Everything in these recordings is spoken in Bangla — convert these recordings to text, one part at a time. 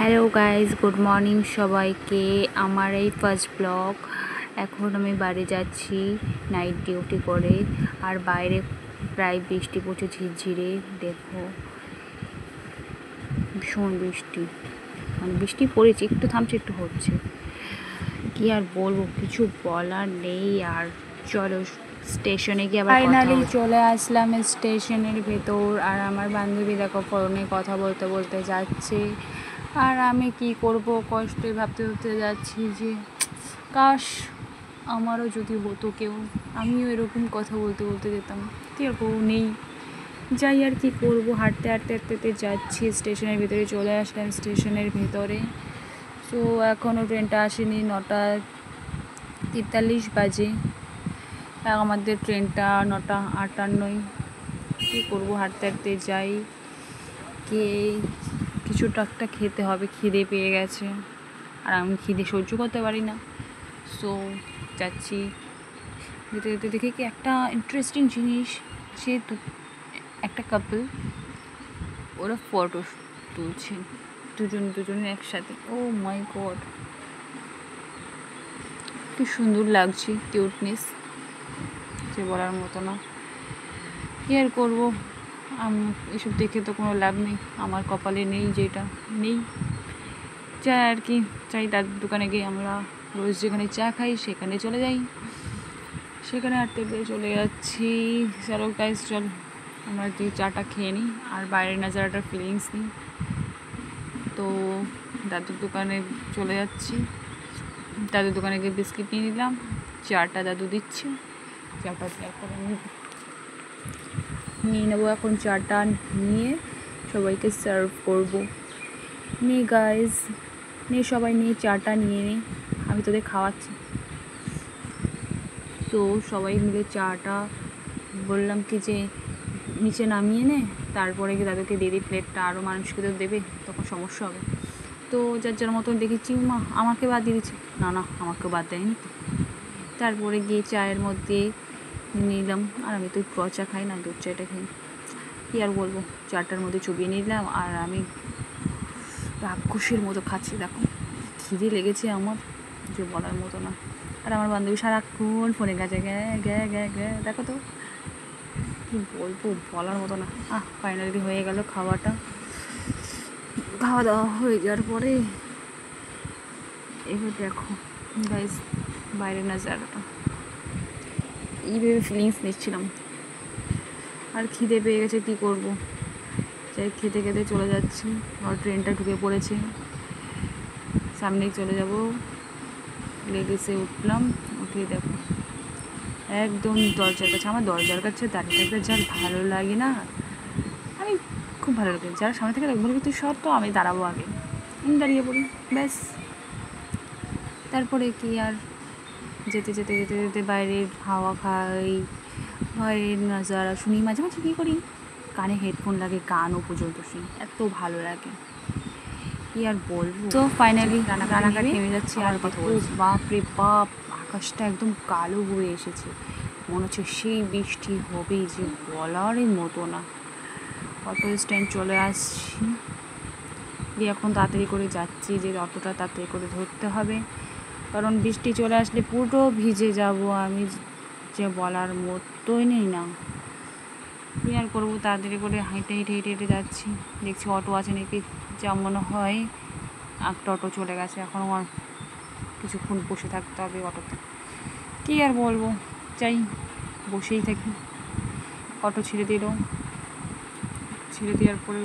হ্যালো গাইজ, গুড মর্নিং সবাইকে। আমার এই ফার্স্ট ব্লগ। এখন আমি বাড়ি যাচ্ছি নাইট ডিউটি করে, আর বাইরে প্রায় বৃষ্টি পড়ছে ঝিরঝিরে। দেখো ভীষণ বৃষ্টি, মানে বৃষ্টি পড়েছে, একটু থামছে একটু হচ্ছে। কি আর বলবো, কিছু বলার নেই। আর চলো স্টেশনে গিয়ে আবার ফাইনালি চলে আসলাম স্টেশনের ভেতর। আর আমার বান্ধবী দেখো ফোনে কথা বলতে বলতে যাচ্ছে, আর আমি কি করব, কষ্টে ভাবতে ভাবতে যাচ্ছি যে কাশ আমারও যদি হতো কেউ, আমিও এরকম কথা বলতে বলতে যেতাম। কেউ নেই, যাই আর কি করব। হাঁটতে হাঁটতে হাঁটতে যাচ্ছি, স্টেশনের ভিতরে চলে আসলাম স্টেশনের ভেতরে। তো এখনও ট্রেনটা আসেনি, 9:43 বাজে। আমাদের ট্রেনটা 9:58। কী করবো, হাঁটতে হাঁটতে যাই। কিছু একটা খেতে হবে, খিদে পেয়ে গেছে, আর আমি খিদে সহ্য করতে পারি না। সো যাচ্ছি, যেতে যেতে দেখি কি একটা ইন্টারেস্টিং জিনিস। সে একটা কাপল, ওরা ফটো তুলছে দুজনে একসাথে। ও মাই গড, কি সুন্দর লাগছে, কিউটনেস যে বলার মতো না। কি আর করবো, এসব দেখে তো কোনো লাভ নেই, আমার কপালে নেই, যেটা নেই। চাই আর কি, চাই দাদুর দোকানে গিয়ে আমরা রোজ যেখানে চা খাই সেখানে চলে যাই। সেখানে হাঁটতে চলে যাচ্ছি। চলো গাইস, চল আমরা একটু চাটা খেয়ে নিই আর বাইরের নাজারাটার ফিলিংস নিই। তো দাদুর দোকানে চলে যাচ্ছি, দাদুর দোকানে গিয়ে বিস্কিট নিয়ে নিলাম। চাটা দাদু দিচ্ছে, চাটা দেওয়ার পরে নিয়ে নেবো। এখন চাটা নিয়ে সবাইকে সার্ভ করব। নে গাইজ, নে সবাই নিয়ে চাটা নিয়ে নে, আমি তোদের খাওয়াচ্ছি। তো সবাই মিলে চাটা বললাম কি যে নিচে নামিয়ে নে, তারপরে কি দাদুকে দিয়ে দিই প্লেটটা, আরও মানুষকে তো দেবে, তখন সমস্যা হবে। তো যার যার মতন দেখেছি, মা আমাকে বাদ দিয়ে দিচ্ছে, না না আমাকে বাদ দেয়নি তো। তারপরে গিয়ে চায়ের মধ্যে নিলাম, আর আমি তো চা খাই না, দুধ চাটা খাই। কী আর বলবো, চাটার মধ্যে চুবিয়ে নিলাম, আর আমি রাক্ষসের মতো খাচ্ছি। দেখো খিদে লেগেছে আমার, যে বলার মতো না। আর আমার বান্ধবী সারাক্ষণ ফোনে গেছে, গ্যা দেখো তো, কী বলবো, বলার মতো না। ফাইনালি হয়ে গেল খাওয়া দাওয়া হয়ে যাওয়ার পরে এবার দেখো গাইজ বাইরের নাজারাটা, এইভাবে ফিলিংস নিচ্ছিলাম। আর খিদে পেয়ে গেছে, কী করবো, যাই খেতে খেতে চলে যাচ্ছি। আর ট্রেনটা ঢুকে পড়েছে, সামনেই চলে যাব। লেগেছে উঠলাম, উঠে দেখো একদম দরজার কাছে। আমার দরজার কাছে দাঁড়িয়ে থাকতে যার ভালো লাগে না, আমি খুব ভালো লাগে। যারা সামনে থেকে বলি তুই সর, তো আমি দাঁড়াবো আগে, আমি দাঁড়িয়ে পড়ি, ব্যাস। তারপরে কি আর, যেতে যেতে যেতে যেতে বাইরের হাওয়া খাই, বাইরের নাজারা শুনি। মাঝে মাঝে কী করি, কানে হেডফোন লাগে, গানও পর্যন্ত শুনি, এত ভালো লাগে। কি আর বলবো। তো ফাইনালি রানাঘাট নেমে যাচ্ছি, আর কথা বলছি, বাপ রে বাপ, আকাশটা একদম কালো হয়ে এসেছে, মনে হচ্ছে সেই বৃষ্টি হবে যে বলারই মতো না। অটো স্ট্যান্ড চলে আসছি, দিয়ে এখন তাড়াতাড়ি করে যাচ্ছি, যে অটোটা তাড়াতাড়ি করে ধরতে হবে, কারণ বৃষ্টি চলে আসলে পুরো ভিজে যাব আমি, যে বলার মতোই নেই না। কী আর করবো, তাড়াতাড়ি করে হেঁটে হেঁটে হেঁটে হেঁটে যাচ্ছি। দেখছি অটো আছে নাকি, যা মনে হয় একটা অটো চলে গেছে। এখন আমার কিছুক্ষণ বসে থাকতে হবে অটোতে। কী আর বলবো, চাই বসেই থাকি। অটো ছেড়ে দেওয়ার পরে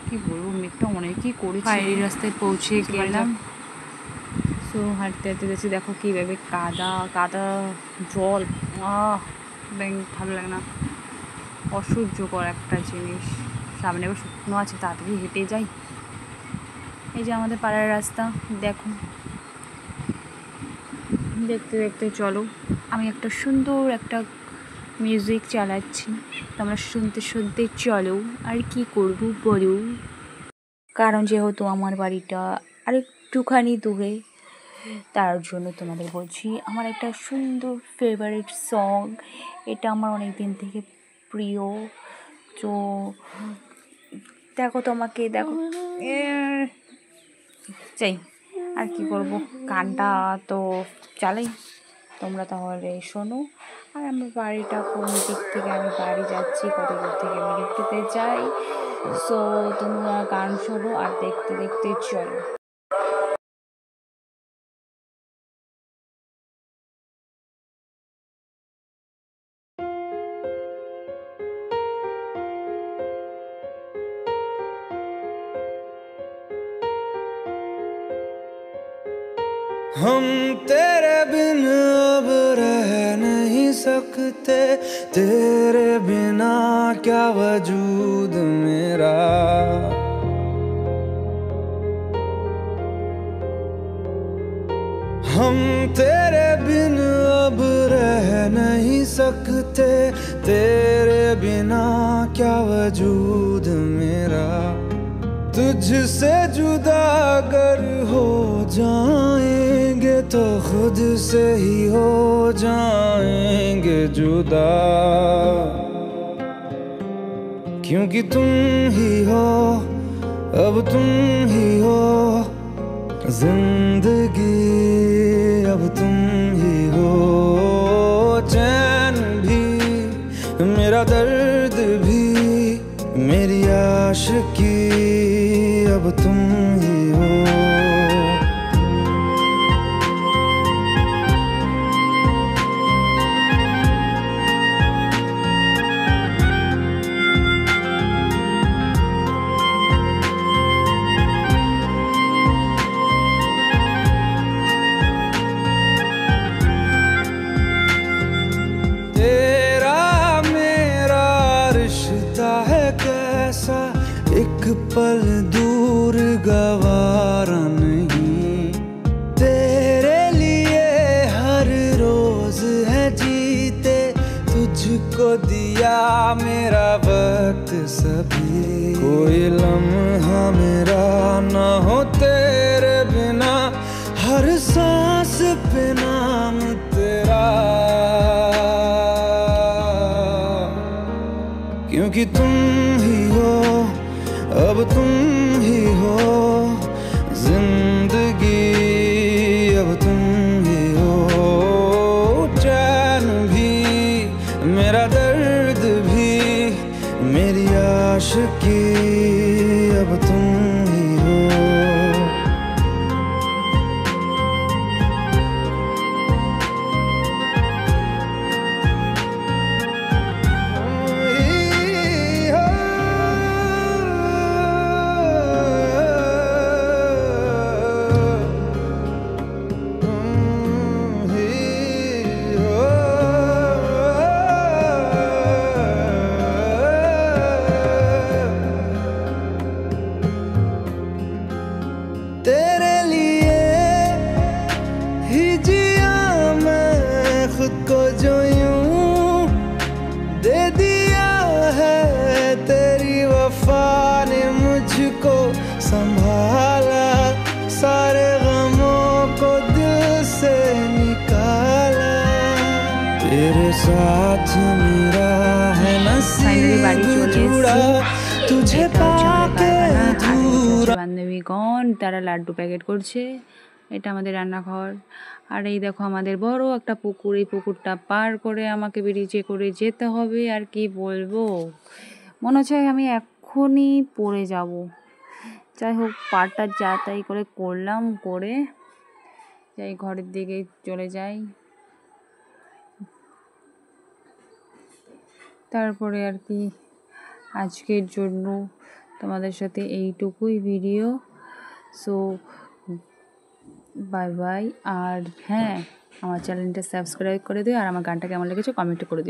কী বলবো, মেঘটা অনেকই করেছে। বাইরের রাস্তায় পৌঁছে গেলাম। সো হাঁটতে হাঁটতে যাচ্ছি, দেখো কীভাবে কাদা জল, ভালো লাগে না, অসহ্যকর একটা জিনিস। সামনে এবার শুকনো আছে, তাড়াতাড়ি হেঁটে যাই। এই যে আমাদের পাড়ার রাস্তা, দেখো দেখতে দেখতে চলো। আমি একটা সুন্দর একটা মিউজিক চালাচ্ছি, তোমরা শুনতে শুনতে চলো। আর কি করবো বলো, কারণ যেহেতু আমার বাড়িটা আরেকটুখানি দূরে, তার জন্য তোমাদের বলছি আমার একটা সুন্দর ফেভারিট সং। এটা আমার অনেক দিন থেকে প্রিয়। তো দেখো, তোমাকে দেখো যাই আর কি করব, গানটা তো চালাই, তোমরা তাহলে শোনো। আর আমার বাড়িটা কোন দিক থেকে, আমি বাড়ি যাচ্ছি কত দূর থেকে আমি লিফটেতে যাই। সো তোমরা গান শোনো আর দেখতে দেখতে চলো। हम तेरे बिन अब रह नहीं सकते, तेरे बिना क्या वजूद मेरा। हम तेरे बिन अब रह नहीं सकते, तेरे बिना क्या वजूद मेरा। तुझसे जुदा अगर हो जाएंगे तो खुद से ही हो जाएंगे जुदा, क्योंकि तुम ही हो, अब तुम ही हो जिंदगी, अब तुम ही हो। चैन भी मेरा दर्द भी मेरी आशिकी, अब तुम ही हो। एक पल दूर गवारा नहीं, तेरे लिए हर रोज है जीते, तुझको दिया मेरा वक्त सभी। कोई लम्हा मेरा ना हो तेरे बिना, हर सांस पे नाम तेरा, क्योंकि तुम ही हो, अब तुम ही हो जिंदगी, अब तुम ही हो। चैन भी मेरा दर्द भी मेरी आशिकी, अब तुम ही हो। तेरे लिए ही जिया मैं खुद को, जो यूं दे दिया है तेरी वफा ने मुझको संभाला, सारे गमों को दिल से निकाला, तेरे साथ मेरा है नसीब जुड़ा, तुझे पाके বান্ধবীগণ তারা লাড্ডু প্যাকেট করছে। এটা আমাদের রান্নাঘর। আর এই দেখো আমাদের বড় একটা পুকুর, এই পুকুরটা পার করে আমাকে ব্রিজে করে যেতে হবে। আর কি বলবো, মনে হচ্ছে আমি এখনই পড়ে যাব। যাই হোক, পারটা যা তাই করে করলাম, করে যাই ঘরের দিকে চলে যাই। তারপরে আর কি আজকের জন্য তোমাদের সাথে এইটুকুই ভিডিও। So bye bye. আর হ্যাঁ, আমার চ্যানেলটা সাবস্ক্রাইব করে দিও, আর আমার গানটা কেমন লেগেছে কমেন্ট করে দিও।